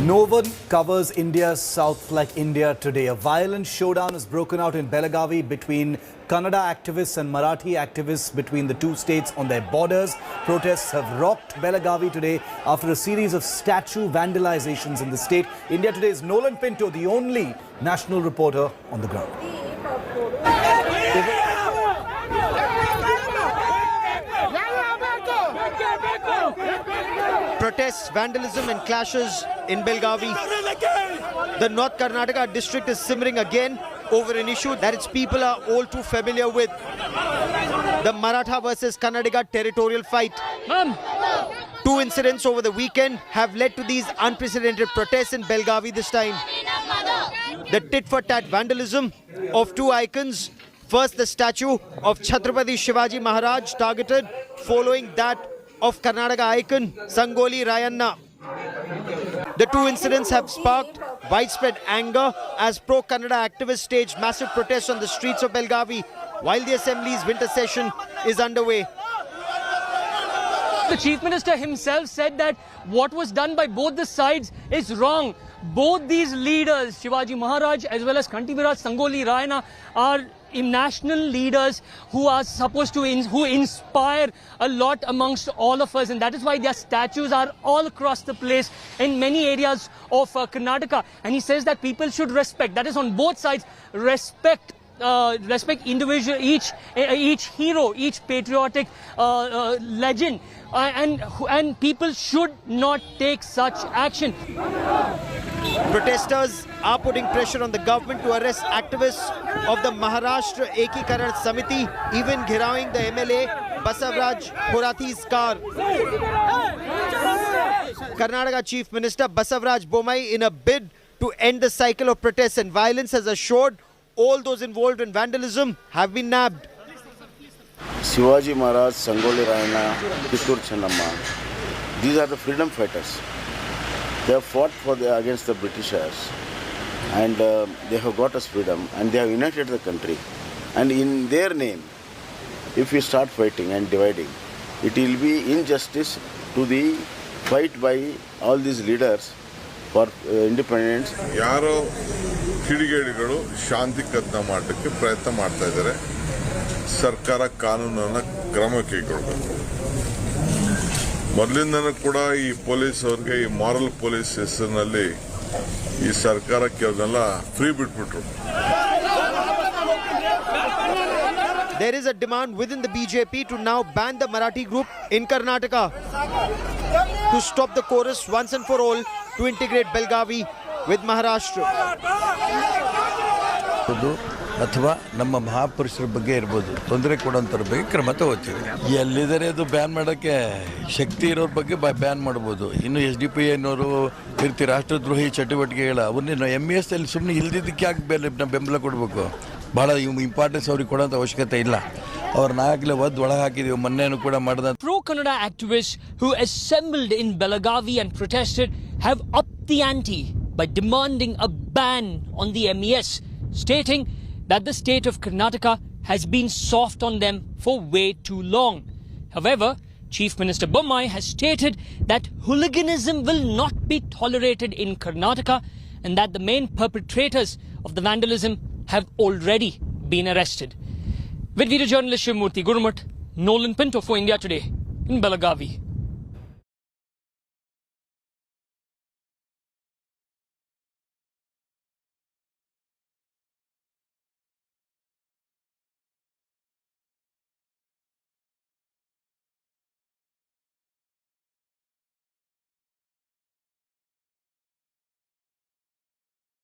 No one covers India's south like India today. A violent showdown has broken out in Belagavi between Kannada activists and Marathi activists between the two states on their borders. Protests have rocked Belagavi today after a series of statue vandalizations in the state. India Today's Nolan Pinto, the only national reporter on the ground. Protests, vandalism and clashes in Belagavi. The North Karnataka district is simmering again over an issue that its people are all too familiar with. The Maratha versus Kannadiga territorial fight. Two incidents over the weekend have led to these unprecedented protests in Belagavi this time. The tit-for-tat vandalism of two icons. First, the statue of Chhatrapati Shivaji Maharaj targeted, following that of Karnataka icon Sangoli Rayanna. The two incidents have sparked widespread anger as pro-Kannada activists staged massive protests on the streets of Belagavi while the Assembly's winter session is underway. The Chief Minister himself said that what was done by both the sides is wrong. Both these leaders, Shivaji Maharaj as well as Kantiviraj Sangoli Rayanna, are national leaders who are supposed to who inspire a lot amongst all of us, and that is why their statues are all across the place in many areas of Karnataka. And he says that people should respect, that is on both sides, respect individual, each hero, each patriotic legend, and people should not take such action. Protesters are putting pressure on the government to arrest activists of the Maharashtra Ekikaran Samiti, even ghirawing the MLA Basavaraj Horathi's car. Karnataka Chief Minister Basavaraj Bommai, in a bid to end the cycle of protests and violence, has assured all those involved in vandalism have been nabbed. Shivaji Maharaj, Sangoli Rayanna, Kittur Chennamma, these are the freedom fighters. They have fought against the Britishers, and they have got us freedom, and they have united the country. And in their name, if we start fighting and dividing, it will be injustice to the fight by all these leaders for independence. ಯಾರೋ ಕಿಡಿಗೇಡಿಗಳು ಶಾಂತಿ ಕದನ ಮಾಡಲಿಕ್ಕೆ ಪ್ರಯತ್ನ ಮಾಡ್ತಾ ಇದ್ದಾರೆ. ಸರ್ಕಾರ ಕಾನೂನನ್ನ ಕ್ರಮ ಕೈಗೊಳ್ಳಬೇಕು. ಮೊದಲಿಂದನೂ ಕೂಡ ಈ ಪೊಲೀಸ್ ಅವರಿಗೆ ಈ ಮಾರಲ್ ಪೊಲೀಸ್ ಹೆಸರಿನಲ್ಲಿ ಈ ಸರ್ಕಾರ ಕೆಲವನ್ನೆಲ್ಲ free ಬಿಟ್ಬಿಟ್ರು. There is a demand within the BJP to now ban the Marathi group in Karnataka to stop the chorus once and for all, to integrate Belagavi with Maharashtra. ಅಥವಾ ನಮ್ಮ ಮಹಾಪುರುಷರ ಬಗ್ಗೆ ಇರ್ಬೋದು, ತೊಂದರೆ ಕೊಡೋಂಥವ್ರ ಬಗ್ಗೆ ಕ್ರಮ ತಗೋತೀವಿ. ಎಲ್ಲಿದ್ದಾರೆ ಅದು ಬ್ಯಾನ್ ಮಾಡೋಕ್ಕೆ ಶಕ್ತಿ ಇರೋರ ಬಗ್ಗೆ ಬ್ಯಾನ್ ಮಾಡ್ಬೋದು. ಇನ್ನು SDP ಅನ್ನೋರು ರೀತಿ ರಾಷ್ಟ್ರದ್ರೋಹಿ ಚಟುವಟಿಕೆಗಳ ಅವನ್ನ MES ಅಲ್ಲಿ ಸುಮ್ಮನೆ ಇಲ್ದಿದ್ದಕ್ಕೆ ಯಾಕೆ ಬೆಂಬಲ ಕೊಡಬೇಕು? ಭಾಳ ಇಂಪಾರ್ಟೆನ್ಸ್ ಅವ್ರಿಗೆ ಕೊಡೋಂಥ ಅವಶ್ಯಕತೆ ಇಲ್ಲ. ಅವ್ರನ್ನ ಆಗಲೇ ಒಳಗೆ ಹಾಕಿದೀವಿ, ಮೊನ್ನೆನೂ ಕೂಡ ಮಾಡಿದ. Pro-Kannada activists who assembled in Belagavi and protested have upped the ante by demanding a ban on the MES, stating that the state of Karnataka has been soft on them for way too long. However, Chief Minister Bommai has stated that hooliganism will not be tolerated in Karnataka and that the main perpetrators of the vandalism have already been arrested. With video journalist Shivamurthy Gurumut, Nolan Pinto for India Today in Belagavi.